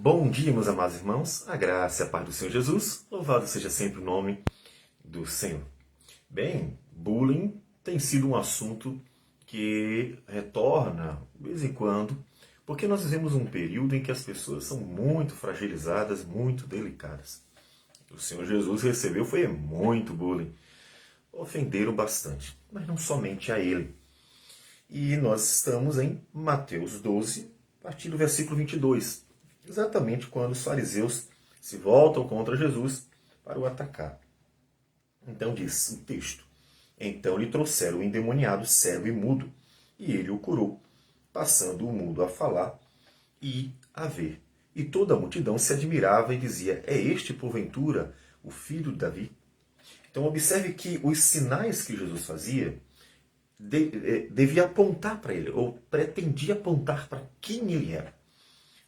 Bom dia, meus amados irmãos, a graça e a paz do Senhor Jesus, louvado seja sempre o nome do Senhor. Bem, bullying tem sido um assunto que retorna de vez em quando, porque nós vivemos um período em que as pessoas são muito fragilizadas, muito delicadas. O Senhor Jesus recebeu foi muito bullying, ofenderam bastante, mas não somente a ele. E nós estamos em Mateus 12, a partir do versículo 22. Exatamente quando os fariseus se voltam contra Jesus para o atacar. Então diz o texto: Então lhe trouxeram o endemoniado cego e mudo, e ele o curou, passando o mudo a falar e a ver. E toda a multidão se admirava e dizia: É este, porventura, o filho de Davi? Então observe que os sinais que Jesus fazia devia apontar para ele, ou pretendia apontar para quem ele era.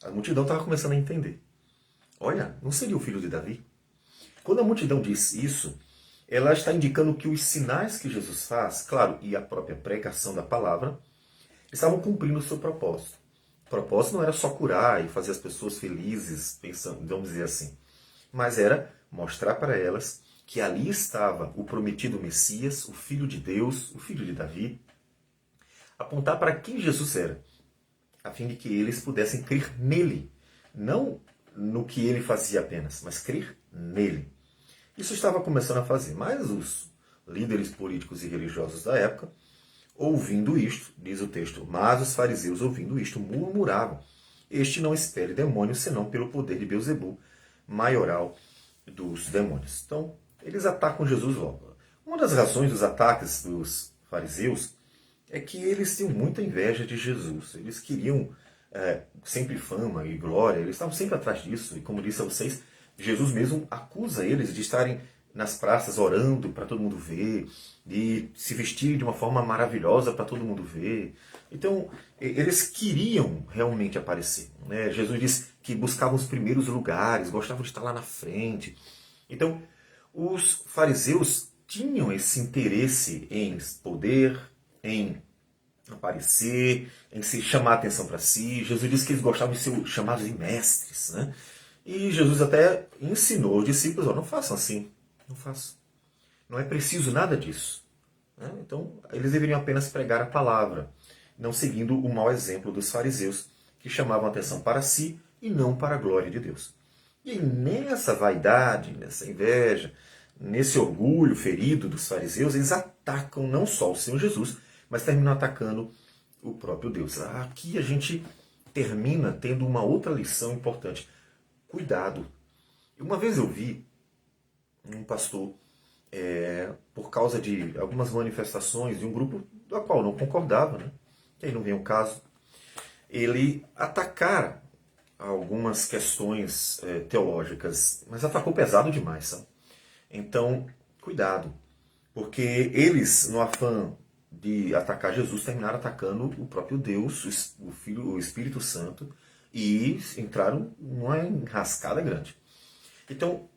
A multidão estava começando a entender. Olha, não seria o filho de Davi? Quando a multidão diz isso, ela está indicando que os sinais que Jesus faz, claro, e a própria pregação da palavra, estavam cumprindo o seu propósito. O propósito não era só curar e fazer as pessoas felizes, pensando, vamos dizer assim, mas era mostrar para elas que ali estava o prometido Messias, o Filho de Deus, o Filho de Davi, apontar para quem Jesus era, a fim de que eles pudessem crer nele, não no que ele fazia apenas, mas crer nele. Isso estava começando a fazer, mas os líderes políticos e religiosos da época, ouvindo isto, diz o texto, mas os fariseus ouvindo isto murmuravam: Este não expele demônios, senão pelo poder de Beelzebul, maioral dos demônios. Então, eles atacam Jesus logo. Uma das razões dos ataques dos fariseus é que eles tinham muita inveja de Jesus. Eles queriam sempre fama e glória, eles estavam sempre atrás disso. E como disse a vocês, Jesus mesmo acusa eles de estarem nas praças orando para todo mundo ver, de se vestirem de uma forma maravilhosa para todo mundo ver. Então, eles queriam realmente aparecer. Né? Jesus disse que buscavam os primeiros lugares, gostavam de estar lá na frente. Então, os fariseus tinham esse interesse em poder, em aparecer, em se chamar a atenção para si. Jesus disse que eles gostavam de ser chamados de mestres. Né? E Jesus até ensinou os discípulos: não façam assim, não façam. Não é preciso nada disso. Né? Então, eles deveriam apenas pregar a palavra, não seguindo o mau exemplo dos fariseus, que chamavam a atenção para si e não para a glória de Deus. E nessa vaidade, nessa inveja, nesse orgulho ferido dos fariseus, eles atacam não só o Senhor Jesus, mas terminam atacando o próprio Deus. Aqui a gente termina tendo uma outra lição importante. Cuidado. Uma vez eu vi um pastor, por causa de algumas manifestações de um grupo do qual não concordava, né? Que aí não vem o caso, ele atacar algumas questões teológicas, mas atacou pesado demais, sabe? Então, cuidado, porque eles, no afã de atacar Jesus, terminaram atacando o próprio Deus, o Filho, o Espírito Santo, e entraram numa enrascada grande. Então,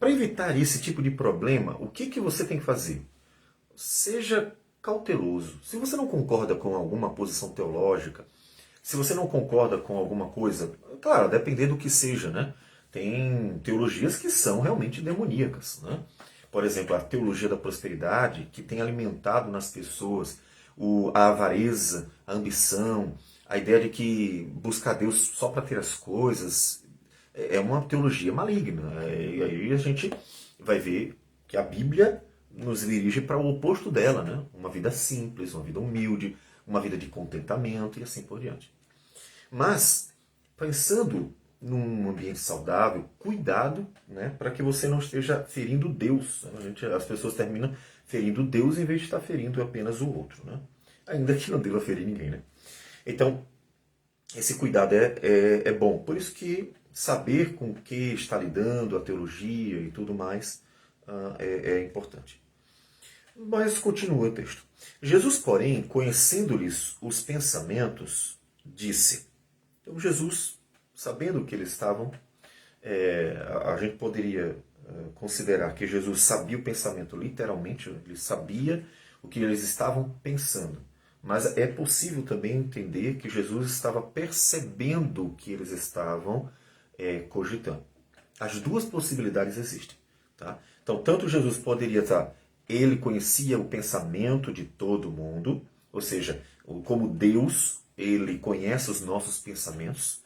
para evitar esse tipo de problema, o que você tem que fazer? Seja cauteloso. Se você não concorda com alguma posição teológica, se você não concorda com alguma coisa, claro, a depender do que seja, né? Tem teologias que são realmente demoníacas, né? Por exemplo, a teologia da prosperidade, que tem alimentado nas pessoas a avareza, a ambição, a ideia de que buscar Deus só para ter as coisas, é uma teologia maligna. E aí a gente vai ver que a Bíblia nos dirige para o oposto dela, né? Uma vida simples, uma vida humilde, uma vida de contentamento e assim por diante. Mas, pensando num ambiente saudável, cuidado, né, para que você não esteja ferindo Deus. As pessoas terminam ferindo Deus em vez de estar ferindo apenas o outro. Né? Ainda que não deva ferir ninguém. Né? Então, esse cuidado é bom. Por isso que saber com que está lidando, a teologia e tudo mais, é importante. Mas continua o texto. Jesus, porém, conhecendo-lhes os pensamentos, disse. Então Jesus, sabendo que eles estavam, a gente poderia considerar que Jesus sabia o pensamento literalmente, ele sabia o que eles estavam pensando. Mas é possível também entender que Jesus estava percebendo que eles estavam cogitando. As duas possibilidades existem. Tá? Então, tanto Jesus poderia estar, ele conhecia o pensamento de todo mundo, ou seja, como Deus, ele conhece os nossos pensamentos.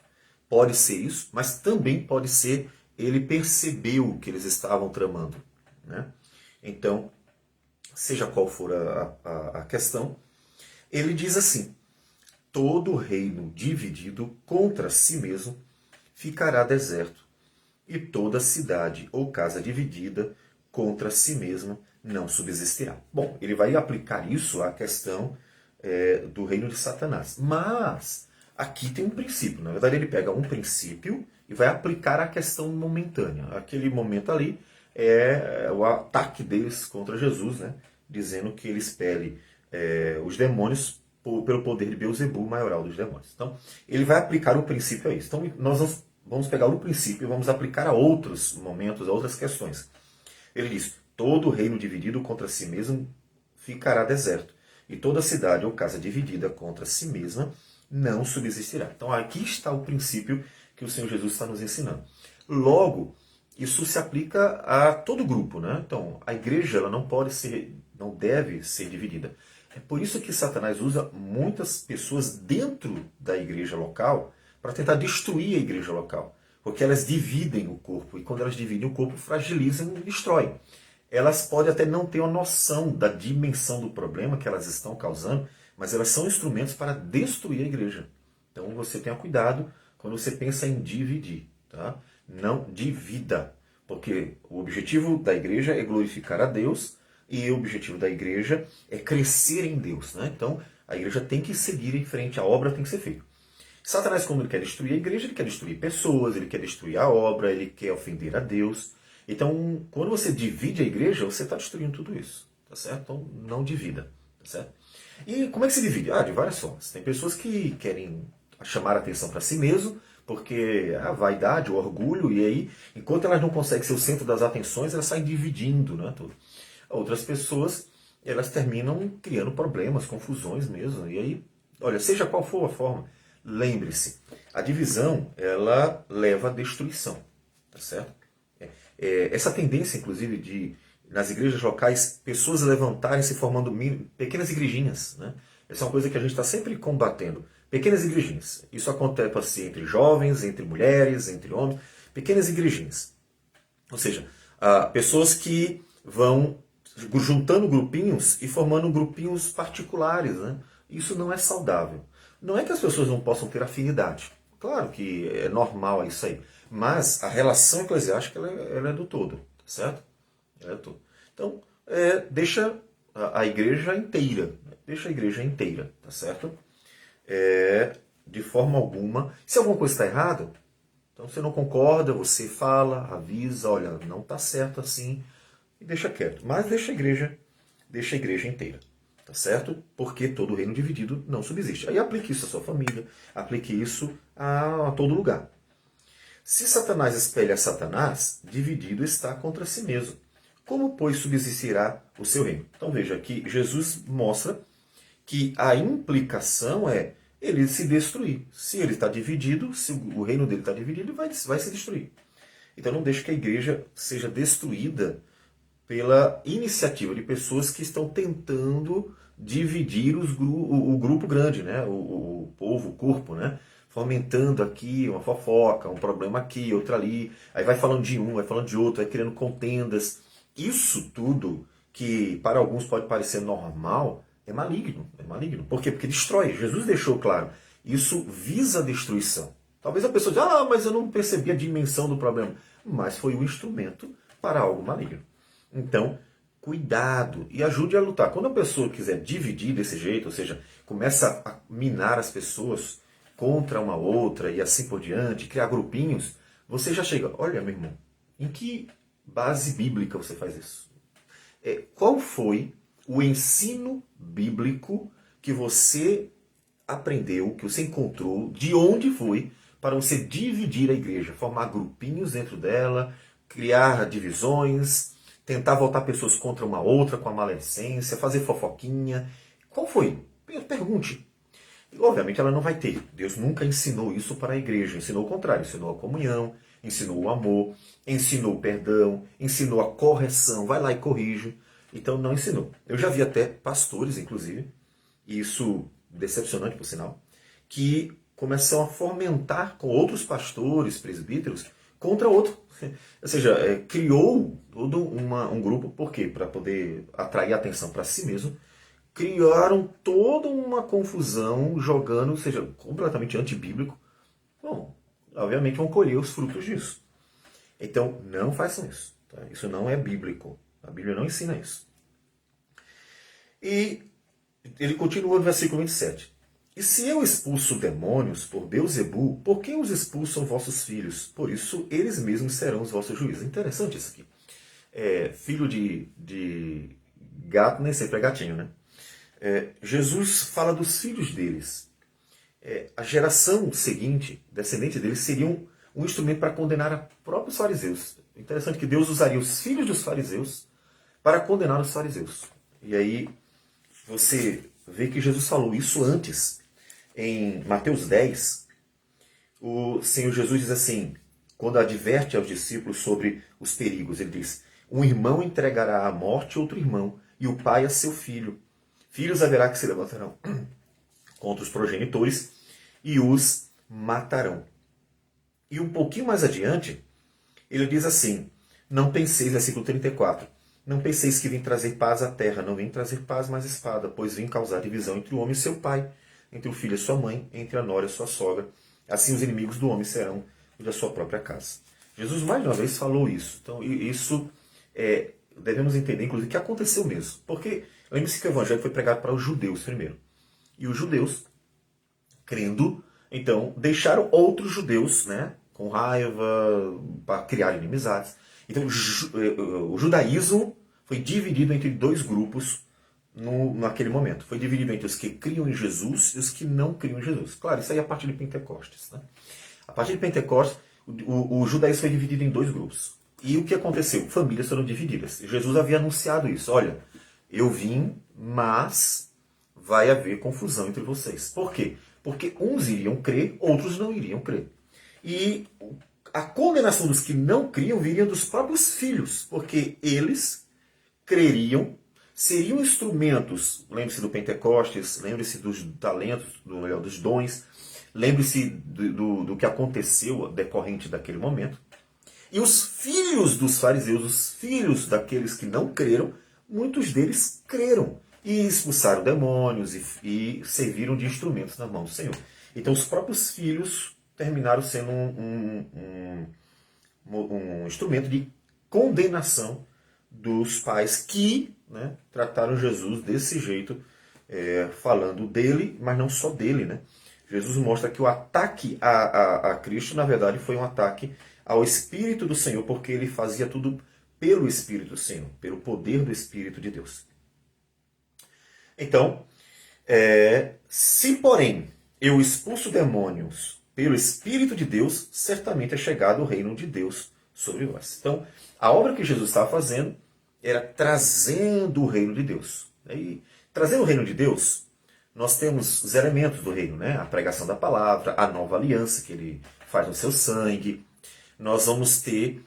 Pode ser isso, mas também pode ser ele percebeu o que eles estavam tramando. Né? Então, seja qual for a questão, ele diz assim: todo reino dividido contra si mesmo ficará deserto, e toda cidade ou casa dividida contra si mesma não subsistirá. Bom, ele vai aplicar isso à questão do reino de Satanás. Mas aqui tem um princípio. Na verdade, ele pega um princípio e vai aplicar a questão momentânea. Aquele momento ali é o ataque deles contra Jesus, né? Dizendo que ele expele os demônios pelo poder de Beelzebul, maioral dos demônios. Então, ele vai aplicar o princípio a isso. Então, nós vamos pegar o princípio e vamos aplicar a outros momentos, a outras questões. Ele diz: todo reino dividido contra si mesmo ficará deserto, e toda cidade ou casa dividida contra si mesma não subsistirá. Então, aqui está o princípio que o Senhor Jesus está nos ensinando. Logo, isso se aplica a todo grupo, né? Então, a igreja ela não deve ser dividida. É por isso que Satanás usa muitas pessoas dentro da igreja local para tentar destruir a igreja local. Porque elas dividem o corpo, e quando elas dividem o corpo, fragilizam e destroem. Elas podem até não ter uma noção da dimensão do problema que elas estão causando, mas elas são instrumentos para destruir a igreja. Então você tenha cuidado quando você pensa em dividir. Tá? Não divida, porque o objetivo da igreja é glorificar a Deus, e o objetivo da igreja é crescer em Deus. Né? Então a igreja tem que seguir em frente, a obra tem que ser feita. Satanás, quando ele quer destruir a igreja, ele quer destruir pessoas, ele quer destruir a obra, ele quer ofender a Deus. Então, quando você divide a igreja, você está destruindo tudo isso. Tá certo? Então, não divida. Tá certo? E como é que se divide? De várias formas. Tem pessoas que querem chamar a atenção para si mesmo, porque a vaidade, o orgulho, e aí, enquanto elas não conseguem ser o centro das atenções, elas saem dividindo, né, tudo. Outras pessoas, elas terminam criando problemas, confusões mesmo. E aí, olha, seja qual for a forma, lembre-se, a divisão, ela leva à destruição, tá certo? Essa tendência, inclusive, de nas igrejas locais, pessoas levantarem-se formando pequenas igrejinhas, né? Essa é uma coisa que a gente está sempre combatendo. Pequenas igrejinhas. Isso acontece assim, entre jovens, entre mulheres, entre homens. Pequenas igrejinhas. Ou seja, pessoas que vão juntando grupinhos e formando grupinhos particulares, né? Isso não é saudável. Não é que as pessoas não possam ter afinidade. Claro que é normal isso aí. Mas a relação eclesiástica ela é do todo, tá certo? Ela é do todo. Então, deixa a igreja inteira. Deixa a igreja inteira, tá certo? De forma alguma. Se alguma coisa está errada, então você não concorda, você fala, avisa, olha, não está certo assim, e deixa quieto. Mas deixa a igreja inteira. Tá certo? Porque todo reino dividido não subsiste. Aí aplique isso à sua família, aplique isso a todo lugar. Se Satanás espelha Satanás, dividido está contra si mesmo. Como, pois, subsistirá o seu reino? Então veja que Jesus mostra que a implicação é ele se destruir. Se ele está dividido, se o reino dele está dividido, vai se destruir. Então não deixe que a igreja seja destruída pela iniciativa de pessoas que estão tentando dividir o grupo grande, né? o povo, o corpo, né? Fomentando aqui uma fofoca, um problema aqui, outro ali, aí vai falando de um, vai falando de outro, vai criando contendas. Isso tudo, que para alguns pode parecer normal, é maligno. É maligno. Por quê? Porque destrói. Jesus deixou claro. Isso visa a destruição. Talvez a pessoa diga, mas eu não percebi a dimensão do problema. Mas foi um instrumento para algo maligno. Então, cuidado e ajude a lutar. Quando a pessoa quiser dividir desse jeito, ou seja, começa a minar as pessoas contra uma outra e assim por diante, criar grupinhos, você já chega, olha meu irmão, em que base bíblica você faz isso? Qual foi o ensino bíblico que você aprendeu, que você encontrou, de onde foi, para você dividir a igreja, formar grupinhos dentro dela, criar divisões, tentar voltar pessoas contra uma outra com a maledicência, fazer fofoquinha? Qual foi? Pergunte. E, obviamente ela não vai ter. Deus nunca ensinou isso para a igreja. Ensinou o contrário. Ensinou a comunhão, ensinou o amor, ensinou o perdão, ensinou a correção. Vai lá e corrige. Então não ensinou. Eu já vi até pastores, inclusive, e isso decepcionante por sinal, que começam a fomentar com outros pastores, presbíteros, contra outro. Ou seja, criou todo um grupo, por quê? Para poder atrair atenção para si mesmo, criaram toda uma confusão, jogando, ou seja, completamente antibíblico. Bom, obviamente vão colher os frutos disso. Então, não façam isso. Tá? Isso não é bíblico. A Bíblia não ensina isso. E ele continua no versículo 27. E se eu expulso demônios por Beelzebul, por quem os expulsam vossos filhos? Por isso, eles mesmos serão os vossos juízes. Interessante isso aqui. Filho de gato nem sempre é gatinho, né? Jesus fala dos filhos deles. A geração seguinte, descendente deles, seriam um instrumento para condenar a próprios fariseus. Interessante que Deus usaria os filhos dos fariseus para condenar os fariseus. E aí você vê que Jesus falou isso antes. Em Mateus 10, o Senhor Jesus diz assim, quando adverte aos discípulos sobre os perigos, ele diz, um irmão entregará à morte outro irmão, e o pai a seu filho. Filhos haverá que se levantarão contra os progenitores e os matarão. E um pouquinho mais adiante, ele diz assim, não penseis, versículo 34, não penseis que vim trazer paz à terra, não vim trazer paz, mas espada, pois vim causar divisão entre o homem e seu pai, entre o filho e sua mãe, entre a nora e sua sogra. Assim os inimigos do homem serão os da sua própria casa. Jesus mais uma vez falou isso. Então isso devemos entender, inclusive, que aconteceu mesmo. Porque lembre-se que o evangelho foi pregado para os judeus primeiro. E os judeus, crendo, então, deixaram outros judeus, né, com raiva, para criar inimizades. Então o judaísmo foi dividido entre dois grupos naquele momento. Foi dividido entre os que criam em Jesus e os que não criam em Jesus. Claro, isso aí é a partir de Pentecostes. Né? A partir de Pentecostes, o judaísmo foi dividido em dois grupos. E o que aconteceu? Famílias foram divididas. Jesus havia anunciado isso. Olha, eu vim, mas vai haver confusão entre vocês. Por quê? Porque uns iriam crer, outros não iriam crer. E a condenação dos que não criam viria dos próprios filhos, porque eles creriam, seriam instrumentos, lembre-se do Pentecostes, lembre-se dos talentos, dos dons, lembre-se do que aconteceu decorrente daquele momento. E os filhos dos fariseus, os filhos daqueles que não creram, muitos deles creram e expulsaram demônios e serviram de instrumentos na mão do Senhor. Então os próprios filhos terminaram sendo um instrumento de condenação dos pais que, né, trataram Jesus desse jeito, falando dele, mas não só dele. Né? Jesus mostra que o ataque a Cristo, na verdade, foi um ataque ao Espírito do Senhor, porque ele fazia tudo pelo Espírito do Senhor, pelo poder do Espírito de Deus. Então, se porém eu expulso demônios pelo Espírito de Deus, certamente é chegado o reino de Deus sobre vós. Então, a obra que Jesus estava fazendo era trazendo o reino de Deus. E trazendo o reino de Deus, nós temos os elementos do reino, né? A pregação da palavra, a nova aliança que ele faz no seu sangue. Nós vamos ter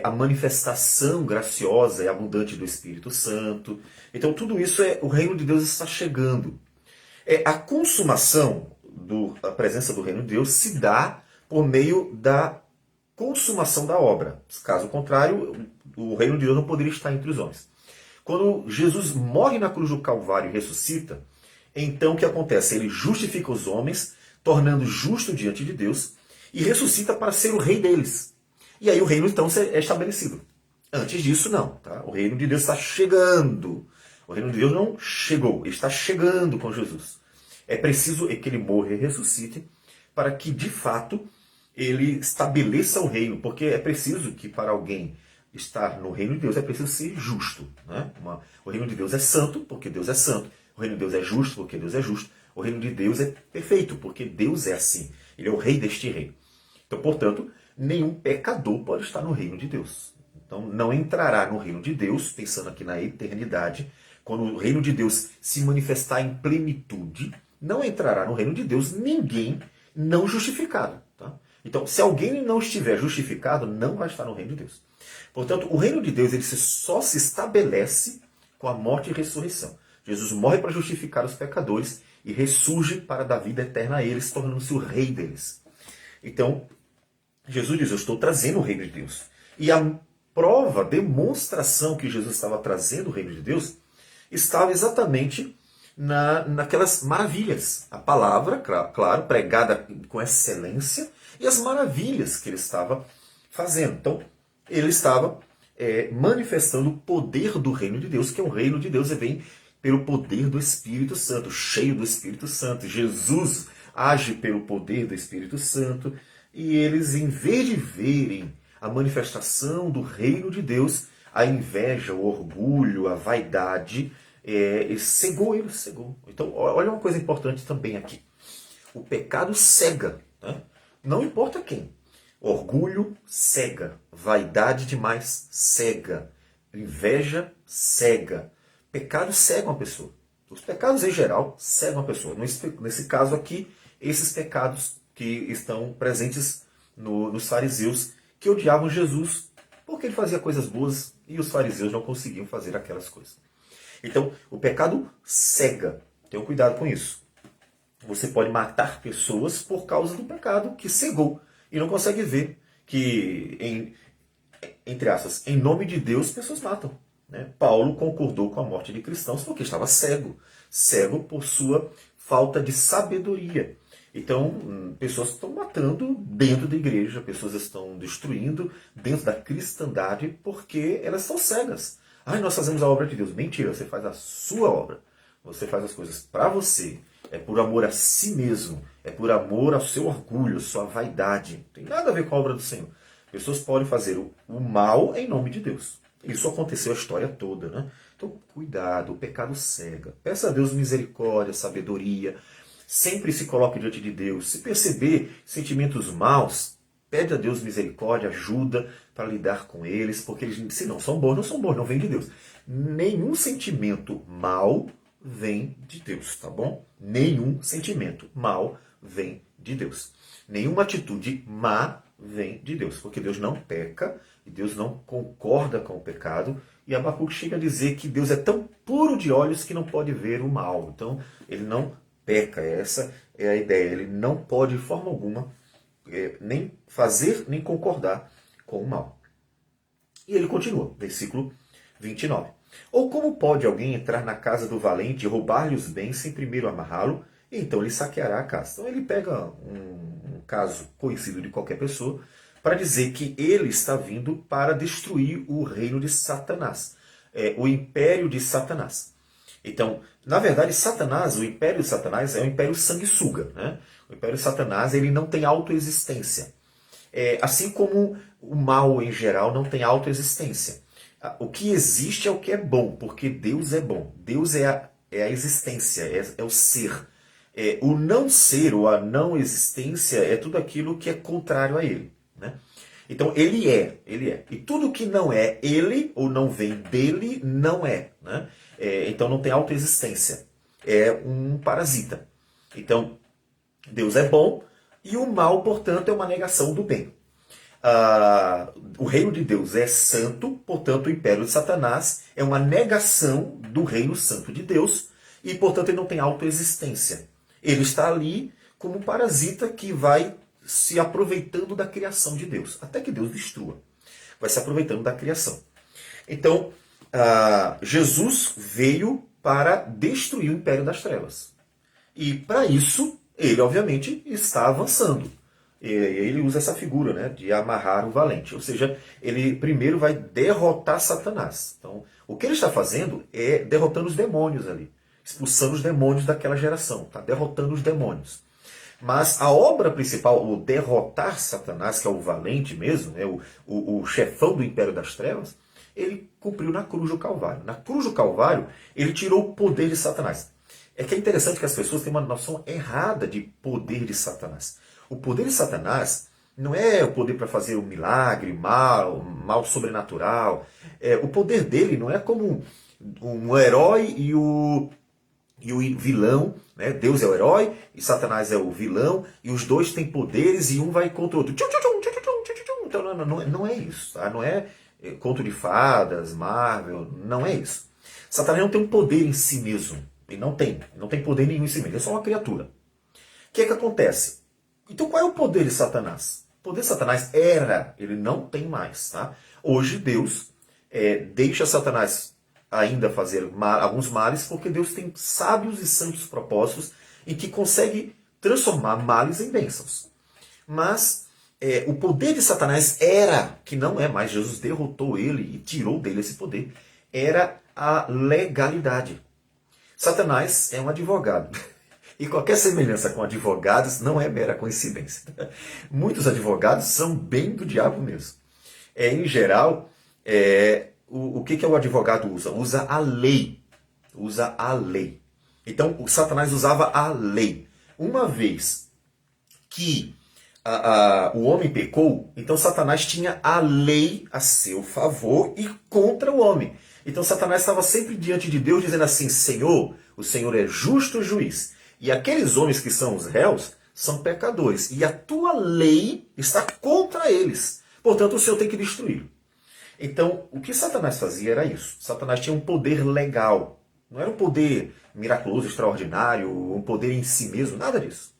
a manifestação graciosa e abundante do Espírito Santo. Então tudo isso o reino de Deus está chegando. A consumação da presença do reino de Deus se dá por meio da consumação da obra. Caso contrário, o reino de Deus não poderia estar entre os homens. Quando Jesus morre na cruz do Calvário e ressuscita, então o que acontece? Ele justifica os homens, tornando justo diante de Deus, e ressuscita para ser o rei deles. E aí o reino então é estabelecido. Antes disso, não. Tá? O reino de Deus está chegando. O reino de Deus não chegou, ele está chegando com Jesus. É preciso que ele morra e ressuscite para que, de fato, ele estabeleça o reino. Porque é preciso que, para alguém estar no reino de Deus, é preciso ser justo. Né? O reino de Deus é santo, porque Deus é santo. O reino de Deus é justo, porque Deus é justo. O reino de Deus é perfeito, porque Deus é assim. Ele é o rei deste reino. Então, portanto, nenhum pecador pode estar no reino de Deus. Então, não entrará no reino de Deus, pensando aqui na eternidade, quando o reino de Deus se manifestar em plenitude, não entrará no reino de Deus ninguém não justificado. Tá? Então, se alguém não estiver justificado, não vai estar no reino de Deus. Portanto, o reino de Deus ele só se estabelece com a morte e ressurreição. Jesus morre para justificar os pecadores e ressurge para dar vida eterna a eles, tornando-se o rei deles. Então, Jesus diz, eu estou trazendo o reino de Deus. E a prova, a demonstração que Jesus estava trazendo o reino de Deus, estava exatamente naquelas maravilhas. A palavra, claro, pregada com excelência, e as maravilhas que ele estava fazendo. Então, ele estava manifestando o poder do reino de Deus, que é o reino de Deus, vem pelo poder do Espírito Santo, cheio do Espírito Santo. Jesus age pelo poder do Espírito Santo, e eles, em vez de verem a manifestação do reino de Deus, a inveja, o orgulho, a vaidade, cegou eles, cegou. Então, olha uma coisa importante também aqui. O pecado cega, né? Não importa quem. Orgulho cega, vaidade demais cega, inveja cega. Pecado cega uma pessoa. Os pecados em geral cegam uma pessoa. Nesse caso aqui, esses pecados que estão presentes nos fariseus, que odiavam Jesus porque ele fazia coisas boas e os fariseus não conseguiam fazer aquelas coisas. Então, o pecado cega. Tenham cuidado com isso. Você pode matar pessoas por causa do pecado que cegou e não consegue ver que, entre aspas, em nome de Deus, pessoas matam. Né? Paulo concordou com a morte de cristãos porque estava cego. Cego por sua falta de sabedoria. Então, pessoas estão matando dentro da igreja, pessoas estão destruindo dentro da cristandade porque elas são cegas. Nós fazemos a obra de Deus. Mentira, você faz a sua obra. Você faz as coisas para você. É por amor a si mesmo. É por amor ao seu orgulho, à sua vaidade. Não tem nada a ver com a obra do Senhor. Pessoas podem fazer o mal em nome de Deus. Isso aconteceu a história toda, né? Então, cuidado, o pecado cega. Peça a Deus misericórdia, sabedoria. Sempre se coloque diante de Deus. Se perceber sentimentos maus, pede a Deus misericórdia, ajuda para lidar com eles, porque eles, se não são bons, não vem de Deus. Nenhum sentimento mau vem de Deus, tá bom? Nenhum sentimento mau vem de Deus. Nenhuma atitude má vem de Deus, porque Deus não peca e Deus não concorda com o pecado. E Abacuque chega a dizer que Deus é tão puro de olhos que não pode ver o mal. Então, ele não peca, essa é a ideia. Ele não pode, de forma alguma, nem fazer, nem concordar com o mal. E ele continua, versículo 29. Ou como pode alguém entrar na casa do valente e roubar-lhe os bens sem primeiro amarrá-lo, e então ele saqueará a casa? Então ele pega um caso conhecido de qualquer pessoa para dizer que ele está vindo para destruir o reino de Satanás, o império de Satanás. Então, na verdade, Satanás, o império de Satanás é um império sanguessuga. Né? O império de Satanás ele não tem autoexistência. Assim como o mal em geral não tem autoexistência. O que existe é o que é bom, porque Deus é bom. Deus é a existência, é o ser. O não ser ou a não existência é tudo aquilo que é contrário a ele. Né? Então, ele é. E tudo que não é ele, ou não vem dele, não é. Né? Então, não tem autoexistência. É um parasita. Então, Deus é bom e o mal, portanto, é uma negação do bem. O reino de Deus é santo, portanto, o império de Satanás é uma negação do reino santo de Deus e, portanto, ele não tem autoexistência. Ele está ali como um parasita que vai se aproveitando da criação de Deus, até que Deus destrua. Vai se aproveitando da criação. Então, Jesus veio para destruir o império das trevas. E, para isso, ele, obviamente, está avançando. E ele usa essa figura, né, de amarrar o valente. Ou seja, ele primeiro vai derrotar Satanás. Então, o que ele está fazendo é derrotando os demônios ali. Expulsando os demônios daquela geração. Está derrotando os demônios. Mas a obra principal, o derrotar Satanás, que é o valente mesmo, né, o chefão do império das trevas, ele cumpriu na cruz do Calvário. Na cruz do Calvário, ele tirou o poder de Satanás. É que é interessante que as pessoas têm uma noção errada de poder de Satanás. O poder de Satanás não é o poder para fazer um milagre, mal sobrenatural. O poder dele não é como um herói e e o vilão, né? Deus é o herói e Satanás é o vilão, e os dois têm poderes e um vai contra o outro. Então não é isso, tá? Não é conto de fadas, Marvel, não é isso. Satanás não tem um poder em si mesmo. Ele não tem poder nenhum em si mesmo, ele é só uma criatura. O que é que acontece? Então qual é o poder de Satanás? O poder de Satanás era, ele não tem mais, tá? Hoje Deus deixa Satanás ainda fazer alguns males, porque Deus tem sábios e santos propósitos em que consegue transformar males em bênçãos. Mas o poder de Satanás era, que não é mais, Jesus derrotou ele e tirou dele esse poder, era a legalidade. Satanás é um advogado. E qualquer semelhança com advogados não é mera coincidência. Muitos advogados são bem do diabo mesmo. Em geral, o que o advogado usa? Usa a lei. Usa a lei. Então, o Satanás usava a lei. Uma vez que o homem pecou, então Satanás tinha a lei a seu favor e contra o homem. Então Satanás estava sempre diante de Deus dizendo assim: Senhor, o Senhor é justo juiz. E aqueles homens que são os réus são pecadores. E a tua lei está contra eles. Portanto, o Senhor tem que destruí-lo. Então, o que Satanás fazia era isso. Satanás tinha um poder legal. Não era um poder miraculoso, extraordinário, um poder em si mesmo, nada disso.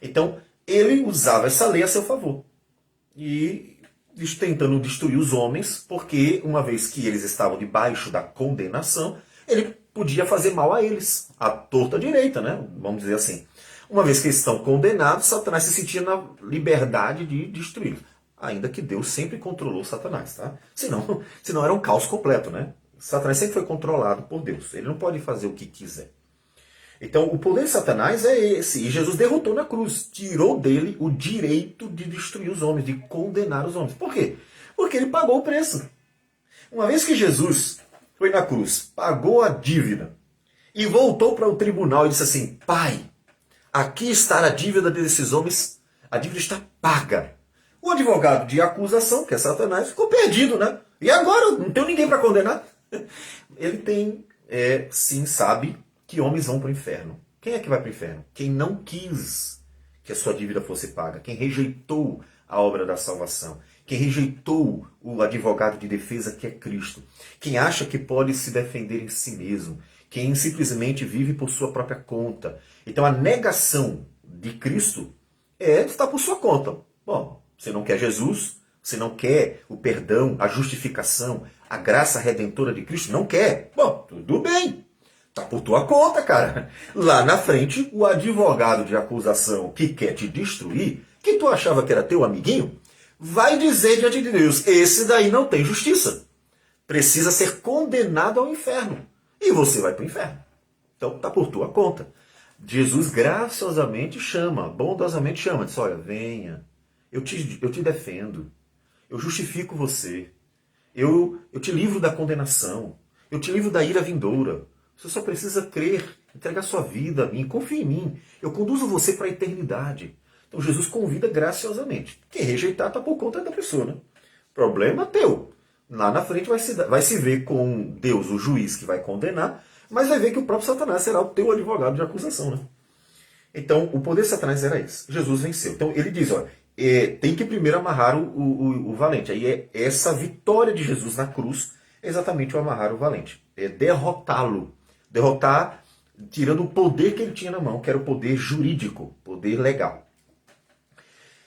Então, ele usava essa lei a seu favor. E tentando destruir os homens, porque uma vez que eles estavam debaixo da condenação, ele podia fazer mal a eles, à torta direita, né? Vamos dizer assim. Uma vez que eles estão condenados, Satanás se sentia na liberdade de destruí-los. Ainda que Deus sempre controlou Satanás, tá? Senão era um caos completo, né? Satanás sempre foi controlado por Deus. Ele não pode fazer o que quiser. Então, o poder de Satanás é esse. E Jesus derrotou na cruz. Tirou dele o direito de destruir os homens, de condenar os homens. Por quê? Porque ele pagou o preço. Uma vez que Jesus foi na cruz, pagou a dívida e voltou para o tribunal e disse assim: Pai, aqui está a dívida desses homens, a dívida está paga. O advogado de acusação, que é Satanás, ficou perdido, né? E agora? Não tem ninguém para condenar? Ele tem, sim, sabe que homens vão para o inferno. Quem é que vai para o inferno? Quem não quis que a sua dívida fosse paga. Quem rejeitou a obra da salvação. Quem rejeitou o advogado de defesa que é Cristo. Quem acha que pode se defender em si mesmo. Quem simplesmente vive por sua própria conta. Então a negação de Cristo está por sua conta. Bom, você não quer Jesus, você não quer o perdão, a justificação, a graça redentora de Cristo, não quer. Bom, tudo bem. Tá por tua conta, cara. Lá na frente, o advogado de acusação que quer te destruir, que tu achava que era teu amiguinho, vai dizer diante de Deus: esse daí não tem justiça. Precisa ser condenado ao inferno. E você vai para o inferno. Então tá por tua conta. Jesus graciosamente chama, bondosamente chama. Diz: olha, venha, eu te defendo, eu justifico você, eu te livro da condenação, eu te livro da ira vindoura. Você só precisa crer, entregar sua vida a mim, confia em mim. Eu conduzo você para a eternidade. Então Jesus convida graciosamente. Quem rejeitar está por conta da pessoa, né? Problema teu. Lá na frente vai se ver com Deus, o juiz que vai condenar, mas vai ver que o próprio Satanás será o teu advogado de acusação, né? Então, o poder de Satanás era esse. Jesus venceu. Então, ele diz, olha, tem que primeiro amarrar o valente. Aí essa vitória de Jesus na cruz é exatamente o amarrar o valente. É derrotá-lo. Derrotar, tirando o poder que ele tinha na mão, que era o poder jurídico, poder legal.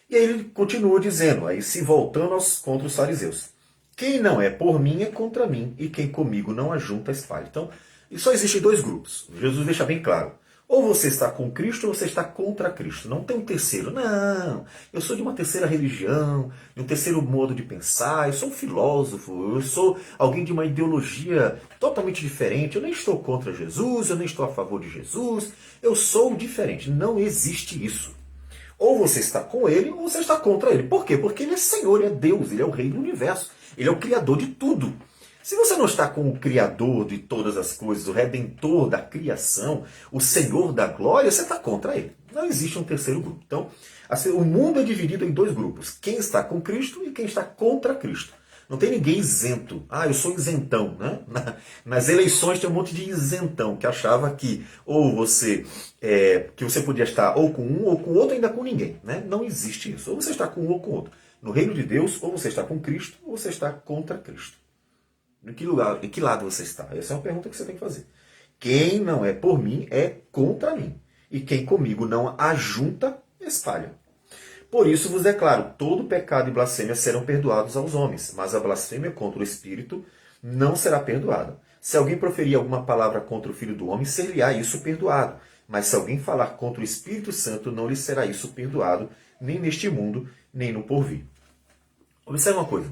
E aí ele continua dizendo, aí se voltando contra os fariseus: quem não é por mim é contra mim, e quem comigo não ajunta espalha. Então, só existem dois grupos. Jesus deixa bem claro. Ou você está com Cristo ou você está contra Cristo. Não tem um terceiro. Não, eu sou de uma terceira religião, de um terceiro modo de pensar, eu sou um filósofo, eu sou alguém de uma ideologia totalmente diferente. Eu nem estou contra Jesus, eu nem estou a favor de Jesus, eu sou diferente. Não existe isso. Ou você está com ele ou você está contra ele. Por quê? Porque ele é Senhor, ele é Deus, ele é o Rei do Universo, ele é o Criador de tudo. Se você não está com o Criador de todas as coisas, o Redentor da criação, o Senhor da glória, você está contra ele. Não existe um terceiro grupo. Então, assim, o mundo é dividido em dois grupos. Quem está com Cristo e quem está contra Cristo. Não tem ninguém isento. Ah, eu sou isentão, né? Nas eleições tem um monte de isentão que achava que ou você que você podia estar ou com um ou com o outro, ainda com ninguém, né? Não existe isso. Ou você está com um ou com o outro. No reino de Deus, ou você está com Cristo ou você está contra Cristo. Em que lugar, em que lado você está? Essa é uma pergunta que você tem que fazer. Quem não é por mim é contra mim. E quem comigo não ajunta, espalha. Por isso vos declaro, todo pecado e blasfêmia serão perdoados aos homens, mas a blasfêmia contra o Espírito não será perdoada. Se alguém proferir alguma palavra contra o Filho do Homem, ser-lhe-á isso perdoado. Mas se alguém falar contra o Espírito Santo, não lhe será isso perdoado, nem neste mundo, nem no porvir. Observe uma coisa.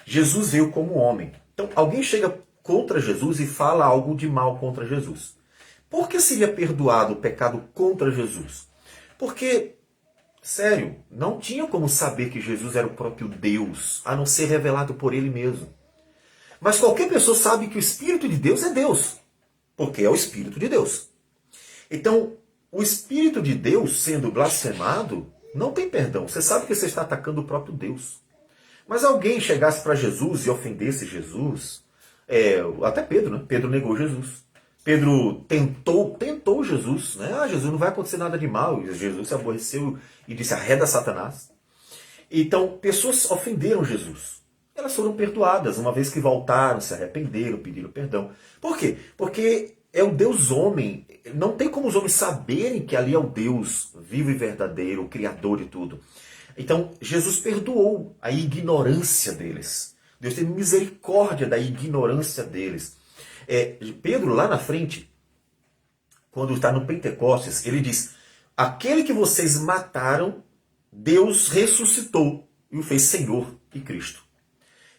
Jesus veio como homem. Então, alguém chega contra Jesus e fala algo de mal contra Jesus. Por que seria perdoado o pecado contra Jesus? Porque, sério, não tinha como saber que Jesus era o próprio Deus, a não ser revelado por ele mesmo. Mas qualquer pessoa sabe que o Espírito de Deus é Deus, porque é o Espírito de Deus. Então, o Espírito de Deus sendo blasfemado, não tem perdão. Você sabe que você está atacando o próprio Deus. Mas alguém chegasse para Jesus e ofendesse Jesus, até Pedro, né? Pedro negou Jesus. Pedro tentou Jesus, né? Ah, Jesus, não vai acontecer nada de mal. E Jesus se aborreceu e disse, arreda Satanás. Então, pessoas ofenderam Jesus. Elas foram perdoadas, uma vez que voltaram, se arrependeram, pediram perdão. Por quê? Porque é o Deus homem. Não tem como os homens saberem que ali é o Deus vivo e verdadeiro, o Criador de tudo. Então, Jesus perdoou a ignorância deles. Deus teve misericórdia da ignorância deles. Pedro, lá na frente, quando está no Pentecostes, ele diz, aquele que vocês mataram, Deus ressuscitou e o fez Senhor e Cristo.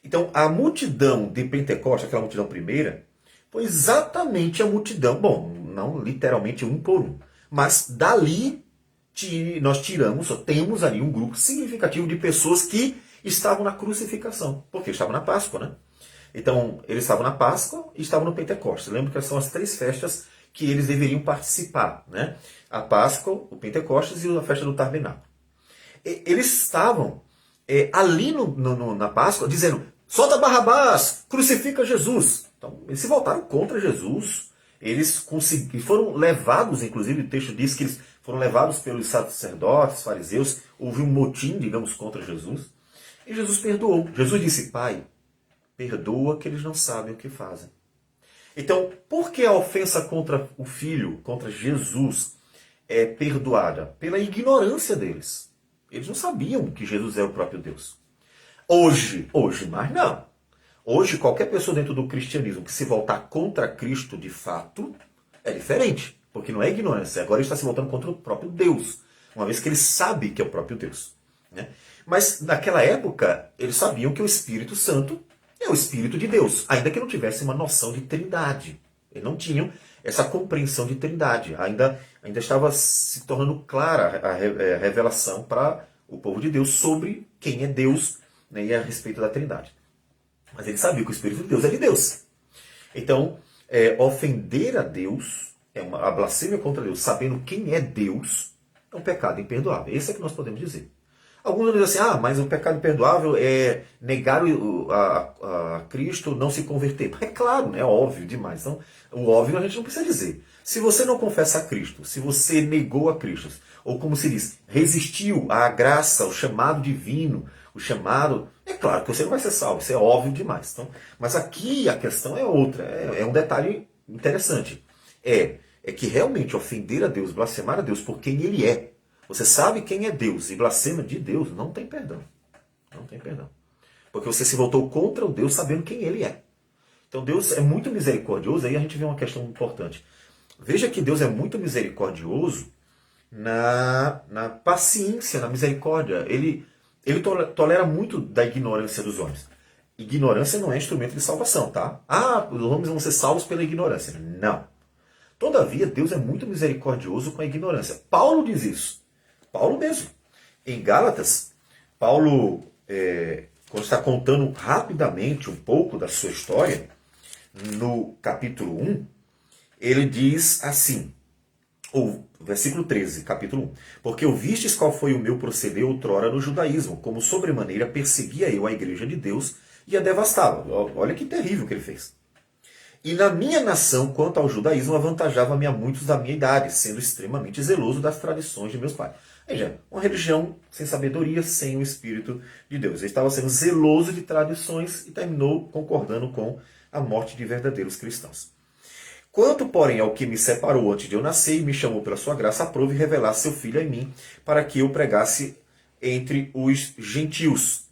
Então, a multidão de Pentecostes, aquela multidão primeira, foi exatamente a multidão, bom, não literalmente um por um, mas dali nós temos ali um grupo significativo de pessoas que estavam na crucificação, porque estavam na Páscoa, né? Então, eles estavam na Páscoa e estavam no Pentecostes. Lembra que são as 3 festas que eles deveriam participar, né? A Páscoa, o Pentecostes e a festa do Tabernáculo. Eles estavam ali na Páscoa dizendo, solta Barrabás, crucifica Jesus. Então, eles se voltaram contra Jesus. Eles foram levados, inclusive o texto diz que eles foram levados pelos sacerdotes, fariseus, houve um motim, digamos, contra Jesus. E Jesus perdoou. Jesus disse, Pai, perdoa que eles não sabem o que fazem. Então, por que a ofensa contra o Filho, contra Jesus, é perdoada? Pela ignorância deles. Eles não sabiam que Jesus é o próprio Deus. Hoje, mas não. Hoje, qualquer pessoa dentro do cristianismo que se voltar contra Cristo de fato, é diferente. Porque não é ignorância. Agora ele está se voltando contra o próprio Deus. Uma vez que ele sabe que é o próprio Deus. Né? Mas naquela época, eles sabiam que o Espírito Santo é o Espírito de Deus. Ainda que não tivesse uma noção de trindade. Eles não tinham essa compreensão de trindade. Ainda estava se tornando clara a revelação para o povo de Deus sobre quem é Deus, né, e a respeito da trindade. Mas ele sabia que o Espírito de Deus é de Deus. Então, ofender a Deus, a blasfêmia contra Deus, sabendo quem é Deus, é um pecado imperdoável. Esse é que nós podemos dizer. Alguns dizem assim, mas o pecado imperdoável é negar a Cristo, não se converter. É claro, né? É óbvio demais. Então, o óbvio a gente não precisa dizer. Se você não confessa a Cristo, se você negou a Cristo, ou como se diz, resistiu à graça, ao chamado divino, o chamado, é claro que você não vai ser salvo, isso é óbvio demais. Então, mas aqui a questão é outra, é um detalhe interessante. É que realmente ofender a Deus, blasfemar a Deus por quem Ele é. Você sabe quem é Deus e blasfema de Deus, não tem perdão. Não tem perdão. Porque você se voltou contra o Deus sabendo quem Ele é. Então Deus é muito misericordioso, aí a gente vê uma questão importante. Veja que Deus é muito misericordioso na paciência, na misericórdia. Ele tolera muito da ignorância dos homens. Ignorância não é instrumento de salvação, tá? Os homens vão ser salvos pela ignorância. Não. Todavia, Deus é muito misericordioso com a ignorância. Paulo diz isso. Paulo mesmo. Em Gálatas, Paulo, quando está contando rapidamente um pouco da sua história, no capítulo 1, ele diz assim, versículo 13, capítulo 1. Porque ouvistes qual foi o meu proceder outrora no judaísmo, como sobremaneira perseguia eu a igreja de Deus, ia devastá-la. Olha que terrível que ele fez. E na minha nação, quanto ao judaísmo, avantajava-me a muitos da minha idade, sendo extremamente zeloso das tradições de meus pais. Veja, uma religião sem sabedoria, sem o Espírito de Deus. Ele estava sendo zeloso de tradições e terminou concordando com a morte de verdadeiros cristãos. Quanto, porém, ao que me separou antes de eu nascer e me chamou pela sua graça, aprove revelar seu Filho em mim, para que eu pregasse entre os gentios.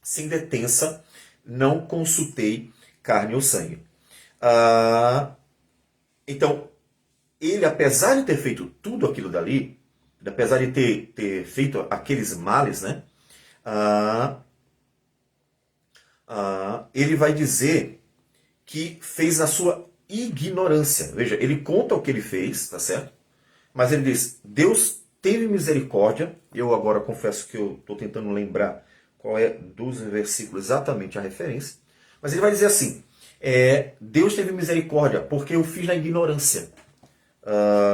Sem detença, não consultei carne ou sangue. Então, ele, apesar de ter feito tudo aquilo dali, apesar de ter feito aqueles males, né? Ele vai dizer que fez na sua ignorância. Veja, ele conta o que ele fez, tá certo? Mas ele diz, Deus teve misericórdia. Eu agora confesso que eu estou tentando lembrar qual é dos versículos exatamente a referência. Mas ele vai dizer assim, Deus teve misericórdia porque eu fiz na ignorância.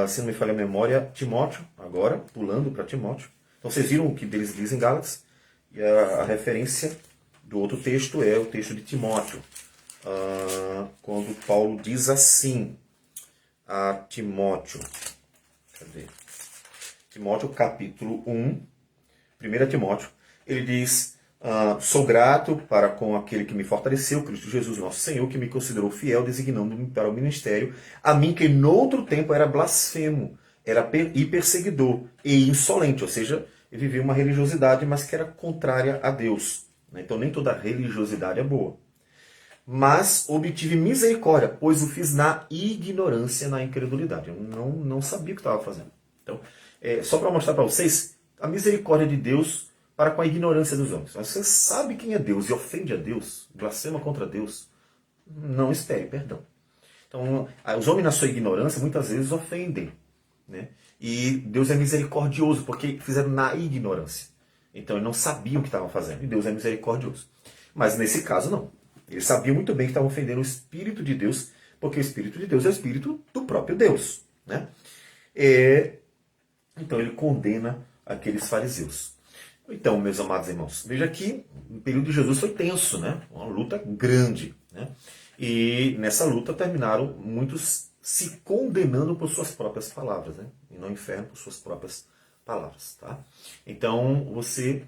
Se não me falha a memória, Timóteo, agora, pulando para Timóteo. Então vocês viram o que eles dizem em Gálatas? E a referência do outro texto é o texto de Timóteo. Quando Paulo diz assim a Timóteo. Cadê? Timóteo, capítulo 1, 1 Timóteo. Ele diz, sou grato para com aquele que me fortaleceu, Cristo Jesus nosso Senhor, que me considerou fiel, designando-me para o ministério, a mim que noutro tempo era blasfemo, e perseguidor, e insolente, ou seja, ele vivia uma religiosidade, mas que era contrária a Deus. Então nem toda religiosidade é boa. Mas obtive misericórdia, pois o fiz na ignorância, na incredulidade. Eu não sabia o que estava fazendo. Então, só para mostrar para vocês, a misericórdia de Deus para com a ignorância dos homens. Mas você sabe quem é Deus e ofende a Deus, blasfema contra Deus, não espere perdão. Então, os homens na sua ignorância muitas vezes ofendem. Né? E Deus é misericordioso, porque fizeram na ignorância. Então, eles não sabiam o que estavam fazendo. E Deus é misericordioso. Mas nesse caso, não. Eles sabiam muito bem que estavam ofendendo o Espírito de Deus, porque o Espírito de Deus é o Espírito do próprio Deus. Né? Então ele condena aqueles fariseus. Então, meus amados irmãos, veja que o período de Jesus foi tenso, né? Uma luta grande. Né? E nessa luta terminaram muitos se condenando por suas próprias palavras, né? E no inferno por suas próprias palavras. Tá? Então você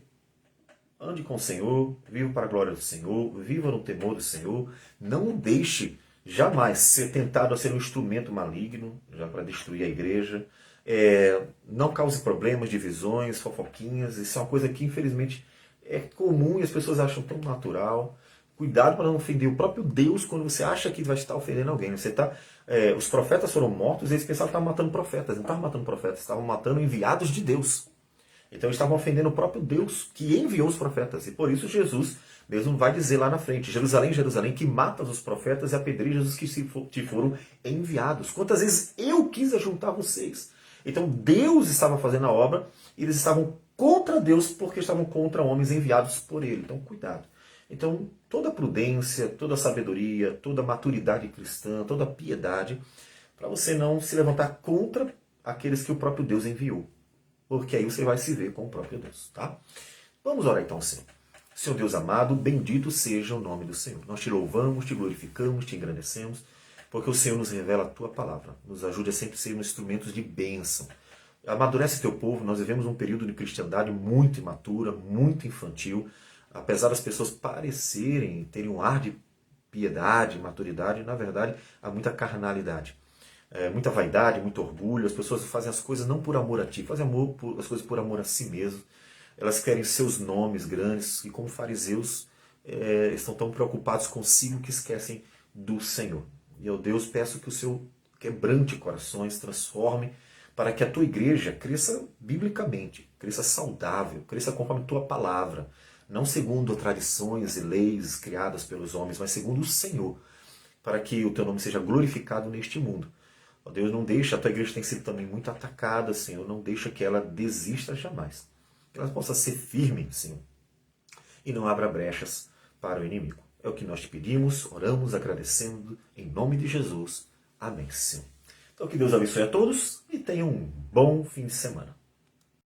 ande com o Senhor, viva para a glória do Senhor, viva no temor do Senhor. Não deixe jamais ser tentado a ser um instrumento maligno, já para destruir a igreja. Não cause problemas, divisões, fofoquinhas. Isso é uma coisa que, infelizmente, é comum e as pessoas acham tão natural. Cuidado para não ofender o próprio Deus quando você acha que vai estar ofendendo alguém. Os profetas foram mortos e eles pensavam que estavam matando profetas. Não estavam matando profetas, estavam matando enviados de Deus. Então eles estavam ofendendo o próprio Deus que enviou os profetas. E por isso Jesus mesmo vai dizer lá na frente, Jerusalém, Jerusalém, que matas os profetas e apedrejas os que te foram enviados. Quantas vezes eu quis ajuntar vocês? Então Deus estava fazendo a obra e eles estavam contra Deus porque estavam contra homens enviados por Ele. Então cuidado. Então toda prudência, toda sabedoria, toda maturidade cristã, toda piedade, para você não se levantar contra aqueles que o próprio Deus enviou. Porque aí você vai se ver com o próprio Deus, tá? Vamos orar então, Senhor. Senhor Deus amado, bendito seja o nome do Senhor. Nós te louvamos, te glorificamos, te engrandecemos, porque o Senhor nos revela a tua palavra. Nos ajude a sempre ser instrumentos de bênção. Amadurece teu povo, nós vivemos um período de cristandade muito imatura, muito infantil. Apesar das pessoas parecerem terem um ar de piedade, maturidade, na verdade há muita carnalidade. Muita vaidade, muito orgulho. As pessoas fazem as coisas não por amor a ti, fazem as coisas por amor a si mesmo. Elas querem seus nomes grandes e como fariseus estão tão preocupados consigo que esquecem do Senhor. E eu, Deus, peço que o Senhor quebrante corações, transforme para que a tua igreja cresça biblicamente, cresça saudável, cresça conforme a tua palavra, não segundo tradições e leis criadas pelos homens, mas segundo o Senhor, para que o teu nome seja glorificado neste mundo. Ó Deus, não deixa, a tua igreja tem sido também muito atacada, Senhor, não deixa que ela desista jamais. Que ela possa ser firme, Senhor, e não abra brechas para o inimigo. É o que nós te pedimos, oramos, agradecendo, em nome de Jesus. Amém, Senhor. Então que Deus abençoe a todos e tenham um bom fim de semana.